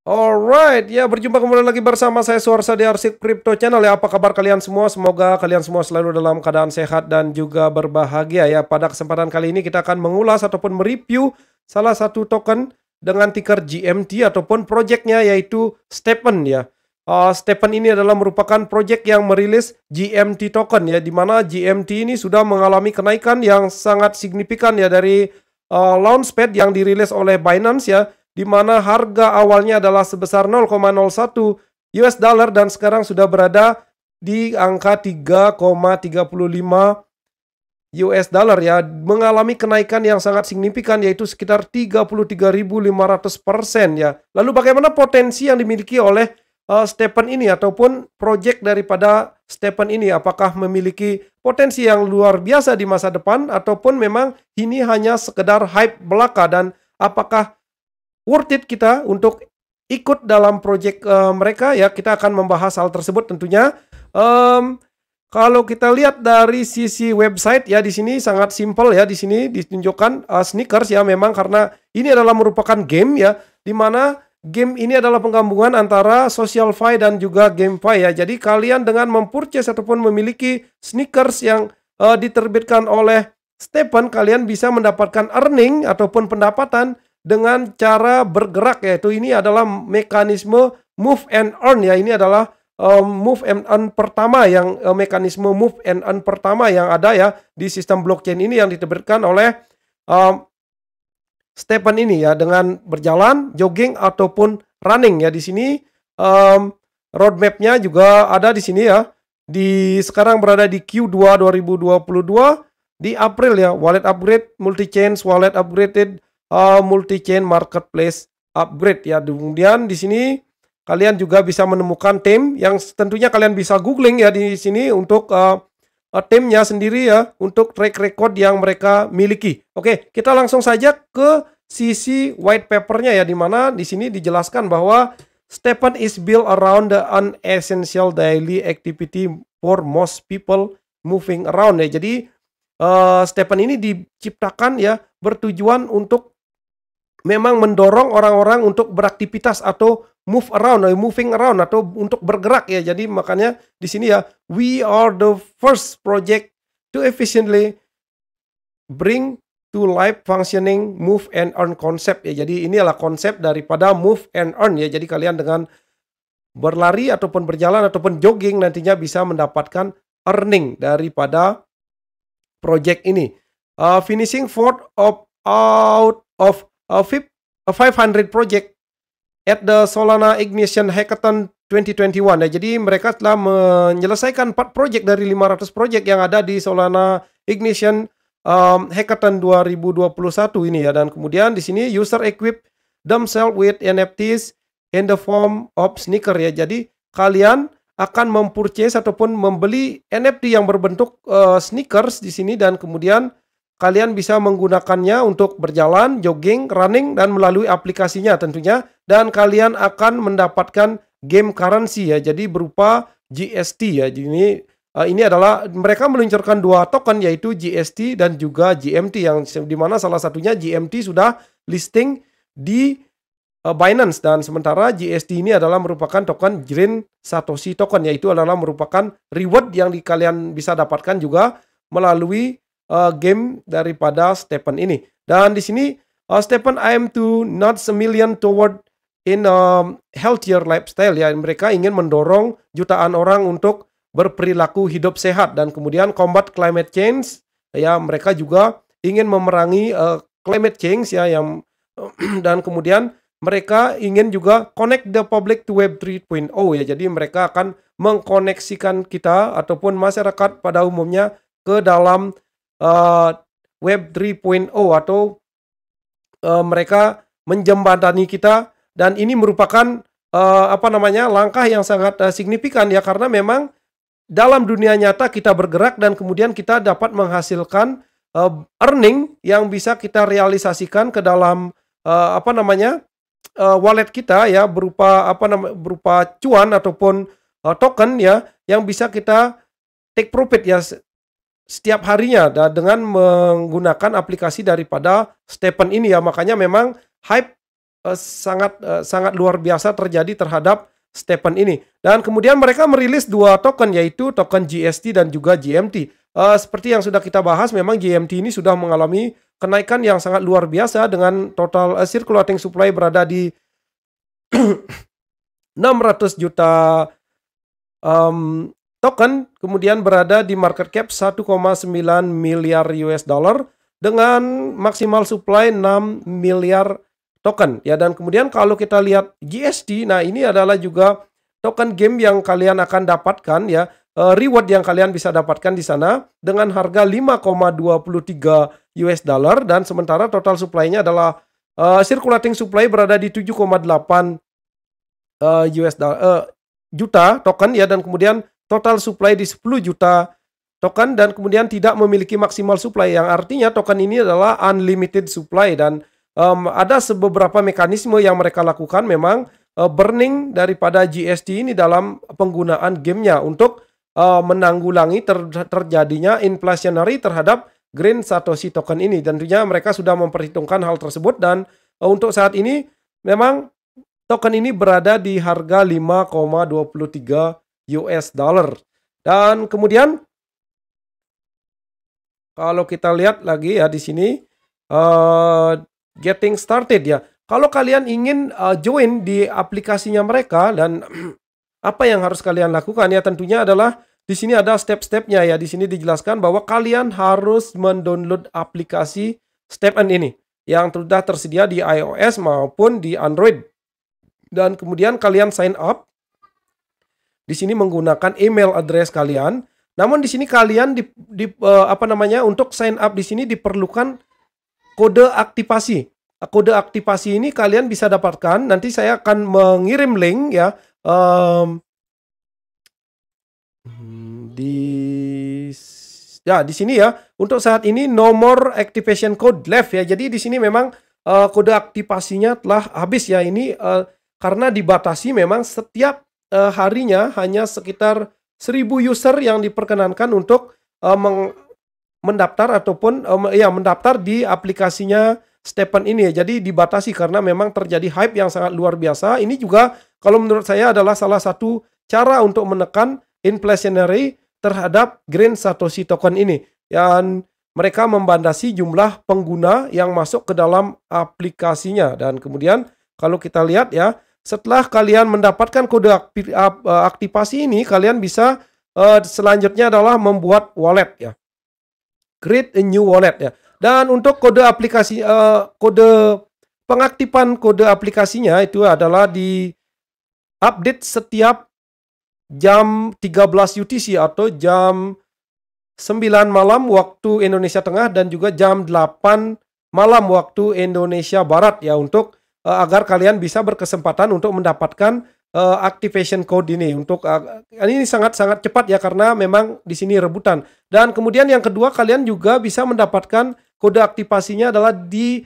Alright, ya berjumpa kembali lagi bersama saya Suarsa di Arsip Crypto Channel ya. Apa kabar kalian semua? Semoga kalian semua selalu dalam keadaan sehat dan juga berbahagia ya. Pada kesempatan kali ini kita akan mengulas ataupun mereview salah satu token dengan ticker GMT ataupun projectnya yaitu Stephen ya. Stephen ini adalah merupakan project yang merilis GMT token ya, di mana GMT ini sudah mengalami kenaikan yang sangat signifikan ya dari launchpad yang dirilis oleh Binance ya, di mana harga awalnya adalah sebesar 0,01 US dollar dan sekarang sudah berada di angka 3,35 US dollar ya, mengalami kenaikan yang sangat signifikan yaitu sekitar 33.500% ya. Lalu bagaimana potensi yang dimiliki oleh Stephen ini ataupun project daripada Stephen ini, apakah memiliki potensi yang luar biasa di masa depan ataupun memang ini hanya sekedar hype belaka, dan apakah worth it kita untuk ikut dalam project mereka ya. Kita akan membahas hal tersebut tentunya. Kalau kita lihat dari sisi website ya, di sini sangat simpel ya. Di sini ditunjukkan sneakers ya, memang karena ini adalah merupakan game ya, di mana game ini adalah penggabungan antara SocialFi dan juga GameFi ya. Jadi kalian dengan mempurchase ataupun memiliki sneakers yang diterbitkan oleh Stephen, kalian bisa mendapatkan earning ataupun pendapatan dengan cara bergerak, yaitu ini adalah mekanisme move and earn ya. Ini adalah move and earn pertama yang mekanisme move and earn pertama yang ada ya di sistem blockchain ini yang diterbitkan oleh Stephen ini ya, dengan berjalan, jogging ataupun running ya. Di sini roadmapnya juga ada di sini ya. Sekarang berada di Q2 2022 di April ya. Wallet upgrade, multi-chain wallet upgraded, multi-chain marketplace upgrade ya. Kemudian di sini kalian juga bisa menemukan theme yang tentunya kalian bisa googling ya di sini untuk theme-nya sendiri ya, untuk track record yang mereka miliki. Oke, kita langsung saja ke sisi white paper-nya ya, di mana di sini dijelaskan bahwa Stephen is built around the unessential daily activity for most people moving around ya. Jadi Stephen ini diciptakan ya bertujuan untuk memang mendorong orang-orang untuk beraktivitas atau moving around atau untuk bergerak ya. Jadi makanya di sini ya, we are the first project to efficiently bring to life functioning move and earn concept ya. Jadi ini adalah konsep daripada move and earn ya. Jadi kalian dengan berlari ataupun berjalan ataupun jogging nantinya bisa mendapatkan earning daripada project ini. Finishing fourth out of 500 project at the Solana Ignition Hackathon 2021 ya. Jadi mereka telah menyelesaikan 4 project dari 500 project yang ada di Solana Ignition Hackathon 2021 ini ya. Dan kemudian di sini user equip themselves with NFTs in the form of sneaker ya. Jadi kalian akan mempurchase ataupun membeli NFT yang berbentuk sneakers di sini, dan kemudian kalian bisa menggunakannya untuk berjalan, jogging, running, dan melalui aplikasinya tentunya. Dan kalian akan mendapatkan game currency ya, jadi berupa GST ya. Jadi ini adalah mereka meluncurkan 2 token yaitu GST dan juga GMT, yang dimana salah satunya GMT sudah listing di Binance, dan sementara GST ini adalah merupakan token Green Satoshi token, yaitu adalah merupakan reward yang kalian bisa dapatkan juga melalui game daripada Stephen ini. Dan di sini Stephen aim to nudge a million toward in healthier lifestyle ya. Mereka ingin mendorong jutaan orang untuk berperilaku hidup sehat, dan kemudian combat climate change ya. Mereka juga ingin memerangi climate change ya, yang dan kemudian mereka ingin juga connect the public to Web 3.0 ya. Jadi mereka akan mengkoneksikan kita ataupun masyarakat pada umumnya ke dalam Web 3.0 atau mereka menjembatani kita, dan ini merupakan langkah yang sangat signifikan ya, karena memang dalam dunia nyata kita bergerak dan kemudian kita dapat menghasilkan earning yang bisa kita realisasikan ke dalam wallet kita ya, berupa cuan ataupun token ya, yang bisa kita take profit ya setiap harinya dengan menggunakan aplikasi daripada Stephen ini ya. Makanya memang hype sangat luar biasa terjadi terhadap Stephen ini. Dan kemudian mereka merilis 2 token, yaitu token GST dan juga GMT. Seperti yang sudah kita bahas, memang GMT ini sudah mengalami kenaikan yang sangat luar biasa dengan total circulating supply berada di 600 juta token, kemudian berada di market cap 1,9 miliar US dollar dengan maksimal supply 6 miliar token ya. Dan kemudian kalau kita lihat GST, nah ini adalah juga token game yang kalian akan dapatkan ya, reward yang kalian bisa dapatkan di sana dengan harga 5,23 US dollar, dan sementara total supply-nya adalah circulating supply berada di 7,8 juta token ya, dan kemudian total supply di 10 juta token, dan kemudian tidak memiliki maksimal supply, yang artinya token ini adalah unlimited supply. Dan ada beberapa mekanisme yang mereka lakukan, memang burning daripada GST ini dalam penggunaan gamenya untuk menanggulangi terjadinya inflationary terhadap Green Satoshi token ini. Tentunya mereka sudah memperhitungkan hal tersebut, dan untuk saat ini memang token ini berada di harga 5,23 US dollar. Dan kemudian kalau kita lihat lagi ya di sini getting started ya. Kalau kalian ingin join di aplikasinya mereka, dan apa yang harus kalian lakukan ya, tentunya adalah di sini ada step-stepnya ya. Di sini dijelaskan bahwa kalian harus mendownload aplikasi Stephen ini yang sudah tersedia di iOS maupun di Android. Dan kemudian kalian sign up di sini menggunakan email address kalian. Namun di sini kalian untuk sign up di sini diperlukan kode aktivasi. Kode aktivasi ini kalian bisa dapatkan, nanti saya akan mengirim link ya di sini ya. Untuk saat ini nomor activation code left ya. Jadi di sini memang kode aktivasinya telah habis ya. Ini karena dibatasi, memang setiap harinya hanya sekitar 1000 user yang diperkenankan untuk mendaftar ataupun mendaftar di aplikasinya Stephen ini ya. Jadi dibatasi karena memang terjadi hype yang sangat luar biasa. Ini juga kalau menurut saya adalah salah satu cara untuk menekan inflationary terhadap Green Satoshi token ini. Dan mereka membatasi jumlah pengguna yang masuk ke dalam aplikasinya. Dan kemudian kalau kita lihat ya, setelah kalian mendapatkan kode aktivasi ini, kalian bisa selanjutnya adalah membuat wallet ya. Create a new wallet ya. Dan untuk kode aplikasi, kode pengaktifan kode aplikasinya itu adalah di update setiap jam 13 UTC atau jam 9 malam waktu Indonesia Tengah, dan juga jam 8 malam waktu Indonesia Barat ya, untuk agar kalian bisa berkesempatan untuk mendapatkan activation code ini. Untuk ini sangat-sangat cepat ya, karena memang di sini rebutan. Dan kemudian yang kedua, kalian juga bisa mendapatkan kode aktivasinya adalah di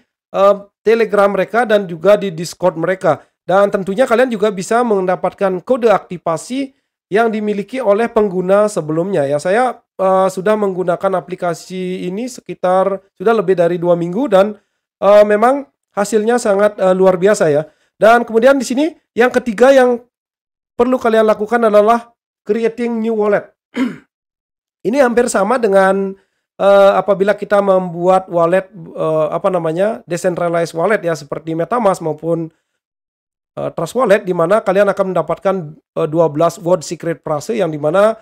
Telegram mereka dan juga di Discord mereka. Dan tentunya kalian juga bisa mendapatkan kode aktivasi yang dimiliki oleh pengguna sebelumnya ya. Saya sudah menggunakan aplikasi ini sekitar sudah lebih dari 2 minggu, dan memang hasilnya sangat luar biasa ya. Dan kemudian di sini yang ketiga yang perlu kalian lakukan adalah creating new wallet. Ini hampir sama dengan apabila kita membuat wallet decentralized wallet ya, seperti MetaMask maupun Trust Wallet, di mana kalian akan mendapatkan 12 word secret phrase, yang dimana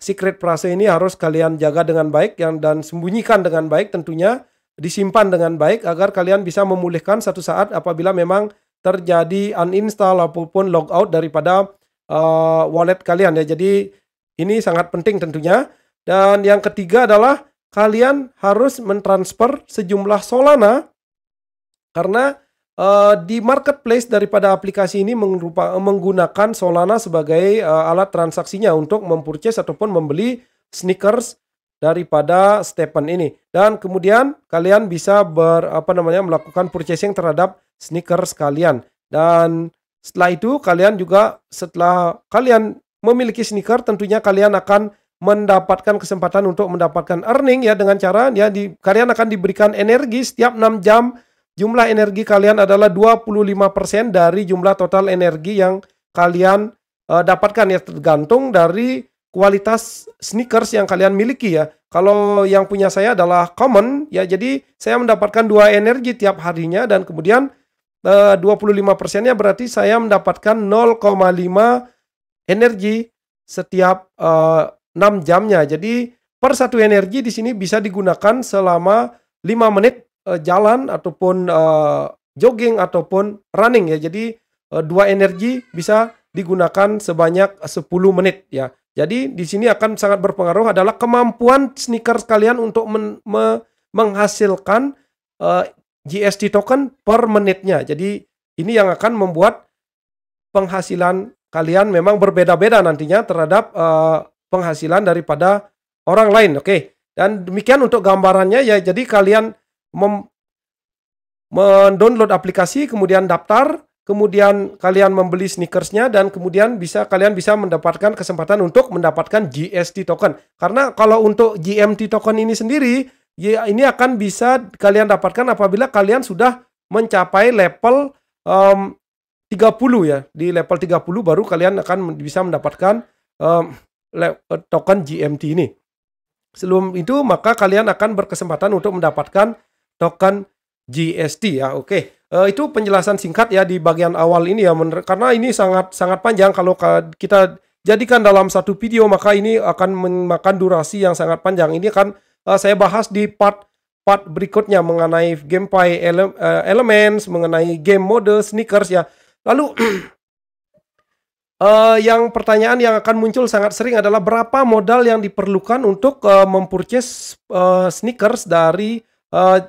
secret phrase ini harus kalian jaga dengan baik dan sembunyikan dengan baik, tentunya disimpan dengan baik agar kalian bisa memulihkan satu saat apabila memang terjadi uninstall ataupun logout daripada wallet kalian ya. Jadi ini sangat penting tentunya. Dan yang ketiga adalah kalian harus mentransfer sejumlah Solana, karena di marketplace daripada aplikasi ini menggunakan Solana sebagai alat transaksinya untuk mempurchase ataupun membeli sneakers daripada Stephen ini. Dan kemudian kalian bisa melakukan purchasing terhadap sneakers kalian. Dan setelah itu setelah kalian memiliki sneaker, tentunya kalian akan mendapatkan kesempatan untuk mendapatkan earning ya, dengan cara ya kalian akan diberikan energi setiap 6 jam jumlah energi kalian adalah 25% dari jumlah total energi yang kalian dapatkan ya, tergantung dari kualitas sneakers yang kalian miliki ya. Kalau yang punya saya adalah common ya, jadi saya mendapatkan 2 energi tiap harinya, dan kemudian 25%-nya berarti saya mendapatkan 0,5 energi setiap 6 jamnya. Jadi per satu energi di sini bisa digunakan selama 5 menit jalan ataupun jogging ataupun running ya. Jadi 2 energi bisa digunakan sebanyak 10 menit ya. Jadi di sini akan sangat berpengaruh adalah kemampuan sneakers kalian untuk menghasilkan GST token per menitnya. Jadi ini yang akan membuat penghasilan kalian memang berbeda-beda nantinya terhadap penghasilan daripada orang lain. Oke. Dan demikian untuk gambarannya ya. Jadi kalian mendownload aplikasi, kemudian daftar, kemudian kalian membeli sneakersnya, dan kemudian kalian bisa mendapatkan kesempatan untuk mendapatkan GST token. Karena kalau untuk GMT token ini sendiri, ya ini akan bisa kalian dapatkan apabila kalian sudah mencapai level 30 ya. Di level 30 baru kalian akan bisa mendapatkan token GMT ini. Sebelum itu maka kalian akan berkesempatan untuk mendapatkan token GST ya. Oke. Itu penjelasan singkat ya di bagian awal ini ya, karena ini sangat panjang. Kalau kita jadikan dalam satu video maka ini akan memakan durasi yang sangat panjang. Ini kan saya bahas di part berikutnya mengenai GameFi elements, mengenai game mode sneakers ya. Lalu yang pertanyaan yang akan muncul sangat sering adalah berapa modal yang diperlukan untuk mempurchase sneakers dari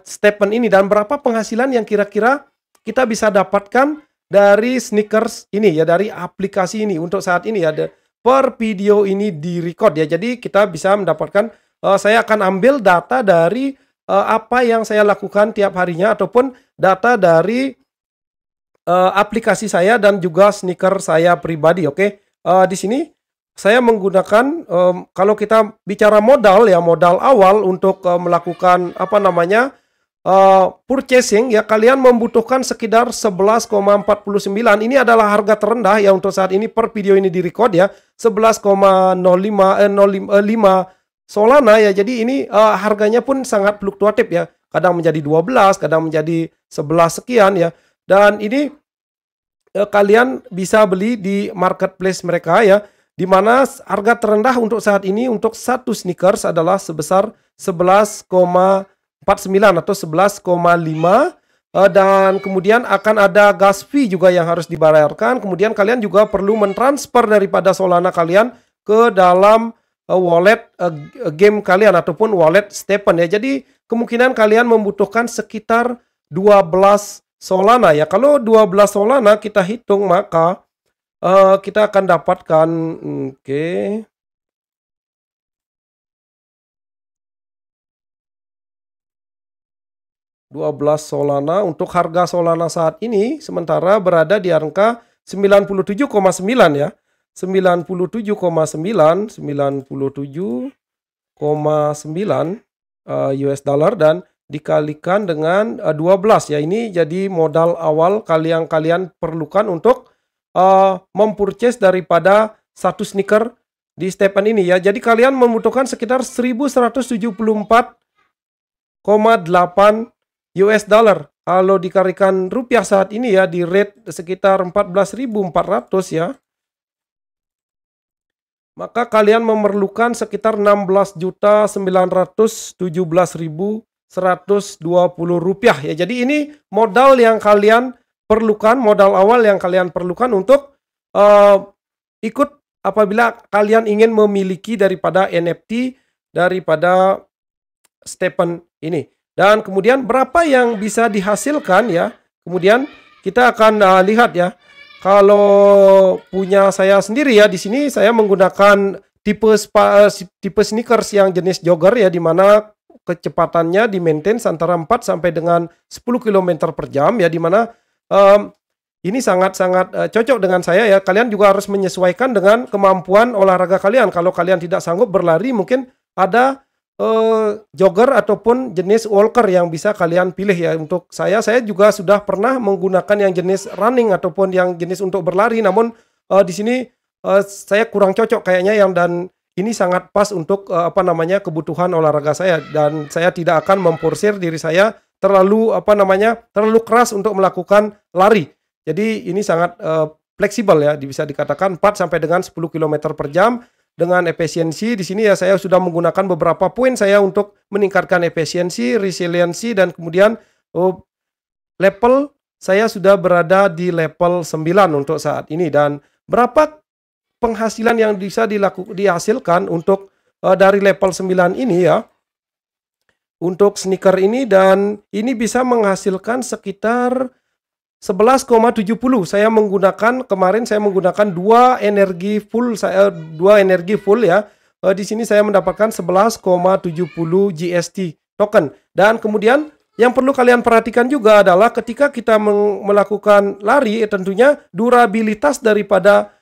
Stephen ini, dan berapa penghasilan yang kira-kira kita bisa dapatkan dari sneakers ini ya, dari aplikasi ini untuk saat ini ya. Per video ini direcord ya, jadi kita bisa mendapatkan saya akan ambil data dari apa yang saya lakukan tiap harinya ataupun data dari aplikasi saya dan juga sneaker saya pribadi. Oke. Di sini saya menggunakan kalau kita bicara modal ya, modal awal untuk melakukan purchasing ya, kalian membutuhkan sekitar 11,49. Ini adalah harga terendah ya untuk saat ini per video ini direcord ya, 11,05 Solana ya. Jadi ini harganya pun sangat fluktuatif ya. Kadang menjadi 12, kadang menjadi 11 sekian ya. Dan ini kalian bisa beli di marketplace mereka ya, di mana harga terendah untuk saat ini untuk satu sneakers adalah sebesar 11,49 atau 11,5, dan kemudian akan ada gas fee juga yang harus dibayarkan. Kemudian kalian juga perlu mentransfer daripada Solana kalian ke dalam wallet game kalian ataupun wallet Stephen ya. Jadi kemungkinan kalian membutuhkan sekitar 12 Solana ya. Kalau 12 Solana kita hitung maka kita akan dapatkan 12 Solana untuk harga Solana saat ini sementara berada di angka 97,9 ya. 97,9 US dollar dan dikalikan dengan 12 ya. Ini jadi modal awal kalian perlukan untuk mempurchase daripada satu sneaker di Stephen ini ya. Jadi kalian membutuhkan sekitar 1174,8 US dollar. Kalau dikalikan rupiah saat ini ya, di rate sekitar 14.400 ya, maka kalian memerlukan sekitar 16.917.120 rupiah ya. Jadi ini modal yang kalian perlukan, modal awal yang kalian perlukan untuk ikut apabila kalian ingin memiliki daripada NFT daripada Stephen ini. Dan kemudian berapa yang bisa dihasilkan ya. Kemudian kita akan lihat ya. Kalau punya saya sendiri ya, di sini saya menggunakan tipe sneakers yang jenis jogger ya, di mana kecepatannya di-maintain antara 4 sampai dengan 10 km per jam ya, di mana ini sangat-sangat cocok dengan saya ya. Kalian juga harus menyesuaikan dengan kemampuan olahraga kalian. Kalau kalian tidak sanggup berlari, mungkin ada jogger ataupun jenis walker yang bisa kalian pilih ya. Untuk saya juga sudah pernah menggunakan yang jenis running ataupun yang jenis untuk berlari, namun di sini saya kurang cocok kayaknya dan ini sangat pas untuk kebutuhan olahraga saya, dan saya tidak akan memforsir diri saya terlalu terlalu keras untuk melakukan lari. Jadi ini sangat fleksibel ya, bisa dikatakan 4 sampai dengan 10 km per jam. Dengan efisiensi di sini ya, saya sudah menggunakan beberapa poin saya untuk meningkatkan efisiensi, resiliensi, dan kemudian level saya sudah berada di level 9 untuk saat ini. Dan berapa penghasilan yang bisa dihasilkan untuk dari level 9 ini ya, untuk sneaker ini, dan ini bisa menghasilkan sekitar 11,70. Saya menggunakan kemarin dua energi full ya. Di sini saya mendapatkan 11,70 GST token. Dan kemudian yang perlu kalian perhatikan juga adalah ketika kita melakukan lari, tentunya durabilitas daripada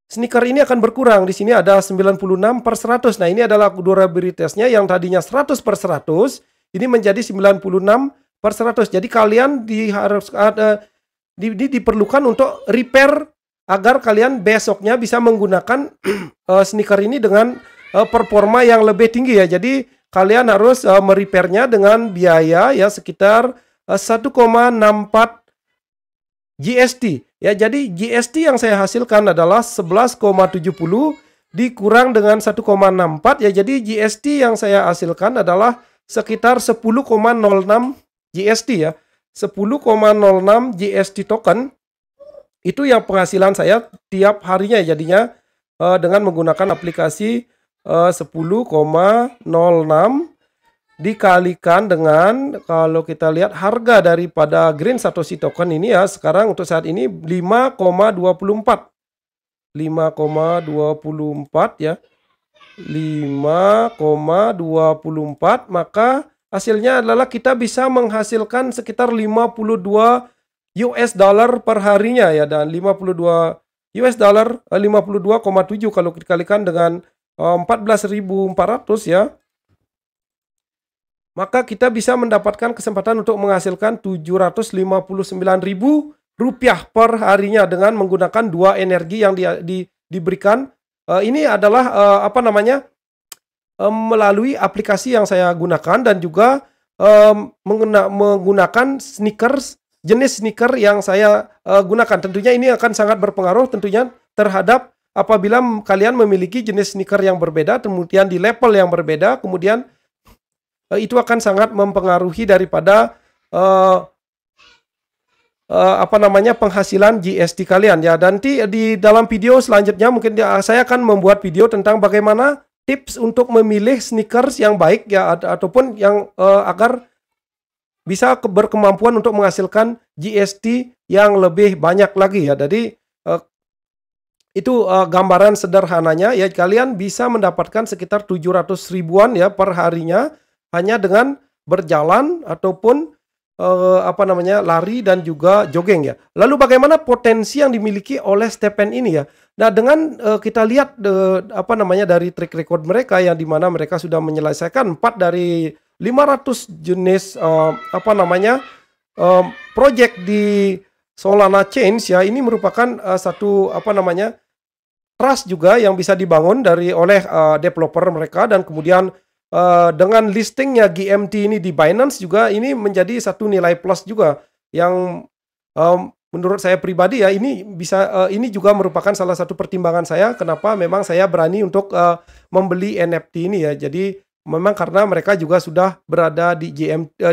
sneaker ini akan berkurang. Di sini ada 96/100. Nah, ini adalah durabilitasnya yang tadinya 100/100, ini menjadi 96/100. Jadi kalian diperlukan untuk repair agar kalian besoknya bisa menggunakan sneaker ini dengan performa yang lebih tinggi ya. Jadi kalian harus merepairnya dengan biaya ya sekitar 1,64 GST. Ya, jadi GST yang saya hasilkan adalah 11,70 dikurang dengan 1,64 ya. Jadi GST yang saya hasilkan adalah sekitar 10,06 GST ya. 10,06 GST token itu yang penghasilan saya tiap harinya jadinya dengan menggunakan aplikasi 10,06 dikalikan dengan, kalau kita lihat harga daripada Green Satoshi token ini ya sekarang untuk saat ini 5,24 ya, 5,24, maka hasilnya adalah kita bisa menghasilkan sekitar 52 US dollar per harinya ya, dan 52 US dollar 52,7 kalau dikalikan dengan 14.400 ya, maka kita bisa mendapatkan kesempatan untuk menghasilkan 759.000 rupiah per harinya dengan menggunakan dua energi yang diberikan. Ini adalah melalui aplikasi yang saya gunakan, dan juga menggunakan jenis sneaker yang saya gunakan. Tentunya ini akan sangat berpengaruh tentunya terhadap apabila kalian memiliki jenis sneaker yang berbeda, kemudian di level yang berbeda, kemudian itu akan sangat mempengaruhi daripada penghasilan GST kalian ya. Dan di dalam video selanjutnya mungkin saya akan membuat video tentang bagaimana tips untuk memilih sneakers yang baik ya, ataupun yang agar bisa berkemampuan untuk menghasilkan GST yang lebih banyak lagi ya. Jadi itu gambaran sederhananya ya, kalian bisa mendapatkan sekitar 700 ribuan ya per harinya hanya dengan berjalan ataupun lari dan juga jogging ya. Lalu bagaimana potensi yang dimiliki oleh Stephen ini ya? Nah, dengan kita lihat dari track record mereka yang dimana mereka sudah menyelesaikan 4 dari 500 jenis project di Solana Chain ya. Ini merupakan satu trust juga yang bisa dibangun oleh developer mereka, dan kemudian dengan listingnya GMT ini di Binance juga ini menjadi satu nilai plus juga yang menurut saya pribadi ya, ini juga merupakan salah satu pertimbangan saya kenapa memang saya berani untuk membeli NFT ini ya. Jadi memang karena mereka juga sudah berada di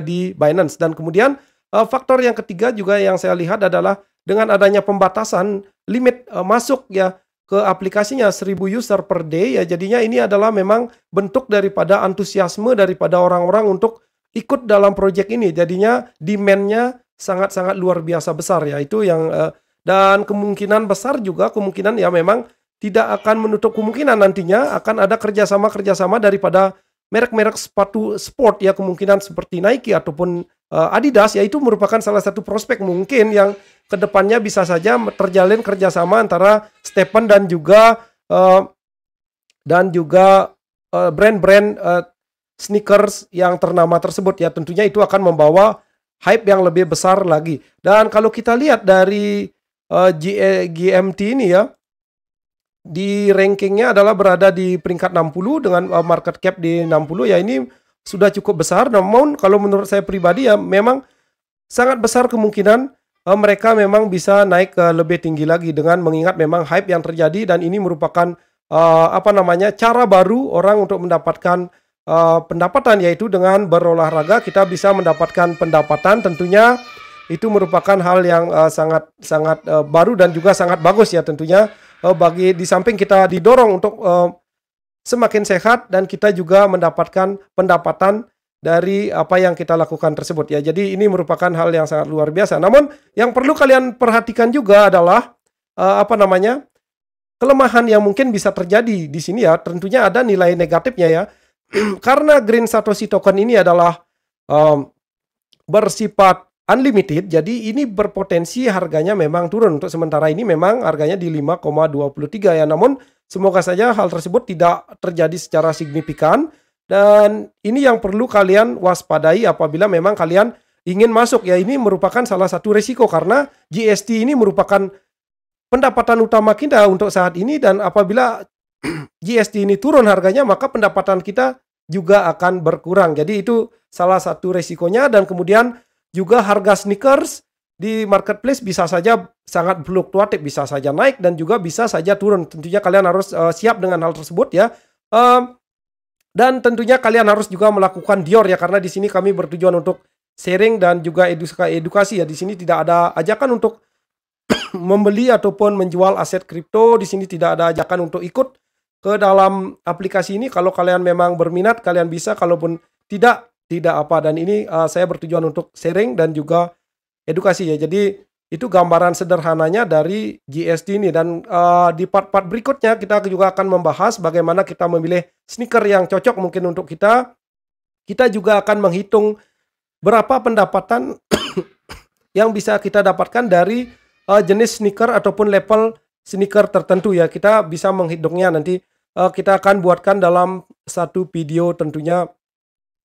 di Binance. Dan kemudian faktor yang ketiga juga yang saya lihat adalah dengan adanya pembatasan limit masuk ya ke aplikasinya 1000 user per day ya, jadinya ini adalah memang bentuk daripada antusiasme daripada orang-orang untuk ikut dalam proyek ini. Jadinya demand-nya sangat-sangat luar biasa besar ya. Itu yang dan kemungkinan besar juga ya memang tidak akan menutup kemungkinan nantinya akan ada kerjasama daripada merek-merek sepatu sport ya, kemungkinan seperti Nike ataupun Adidas ya. Itu merupakan salah satu prospek mungkin yang kedepannya bisa saja terjalin kerjasama antara Stephen dan juga brand-brand sneakers yang ternama tersebut ya. Tentunya itu akan membawa hype yang lebih besar lagi. Dan kalau kita lihat dari GMT ini ya, di rankingnya adalah berada di peringkat 60 dengan market cap di 60 ya, ini sudah cukup besar. Namun kalau menurut saya pribadi ya, memang sangat besar kemungkinan mereka memang bisa naik ke lebih tinggi lagi dengan mengingat memang hype yang terjadi, dan ini merupakan cara baru orang untuk mendapatkan pendapatan, yaitu dengan berolahraga kita bisa mendapatkan pendapatan. Tentunya itu merupakan hal yang sangat baru dan juga sangat bagus ya tentunya, bagi di samping kita didorong untuk semakin sehat dan kita juga mendapatkan pendapatan dari apa yang kita lakukan tersebut ya. Jadi ini merupakan hal yang sangat luar biasa. Namun yang perlu kalian perhatikan juga adalah kelemahan yang mungkin bisa terjadi di sini ya. Tentunya ada nilai negatifnya ya. Karena Green Satoshi Token ini adalah bersifat unlimited, jadi ini berpotensi harganya memang turun. Untuk sementara ini memang harganya di 5,23 ya. Namun semoga saja hal tersebut tidak terjadi secara signifikan. Dan ini yang perlu kalian waspadai apabila memang kalian ingin masuk ya. Ini merupakan salah satu risiko karena GST ini merupakan pendapatan utama kita untuk saat ini, dan apabila GST ini turun harganya maka pendapatan kita juga akan berkurang. Jadi itu salah satu risikonya. Dan kemudian juga harga sneakers di marketplace bisa saja sangat fluktuatif, bisa saja naik dan juga bisa saja turun. Tentunya kalian harus siap dengan hal tersebut ya. Dan tentunya kalian harus juga melakukan Dior ya, karena di sini kami bertujuan untuk sharing dan juga edukasi ya. Di sini tidak ada ajakan untuk membeli ataupun menjual aset kripto. Di sini tidak ada ajakan untuk ikut ke dalam aplikasi ini. Kalau kalian memang berminat kalian bisa, kalaupun tidak apa. Dan ini saya bertujuan untuk sharing dan juga edukasi ya. Jadi itu gambaran sederhananya dari GST ini. Dan di part-part berikutnya kita juga akan membahas bagaimana kita memilih sneaker yang cocok mungkin untuk kita. Kita juga akan menghitung berapa pendapatan yang bisa kita dapatkan dari jenis sneaker ataupun level sneaker tertentu ya. Kita bisa menghitungnya nanti. Kita akan buatkan dalam satu video tentunya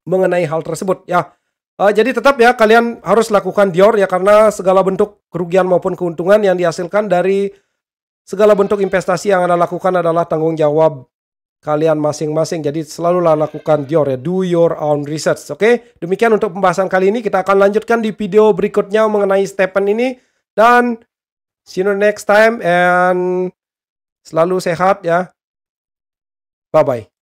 mengenai hal tersebut ya. Jadi tetap ya kalian harus lakukan Dior ya, karena segala bentuk kerugian maupun keuntungan yang dihasilkan dari segala bentuk investasi yang Anda lakukan adalah tanggung jawab kalian masing-masing. Jadi selalulah lakukan Dior ya, do your own research. Oke, demikian untuk pembahasan kali ini. Kita akan lanjutkan di video berikutnya mengenai Stephen ini, dan see you next time and selalu sehat ya. Bye bye.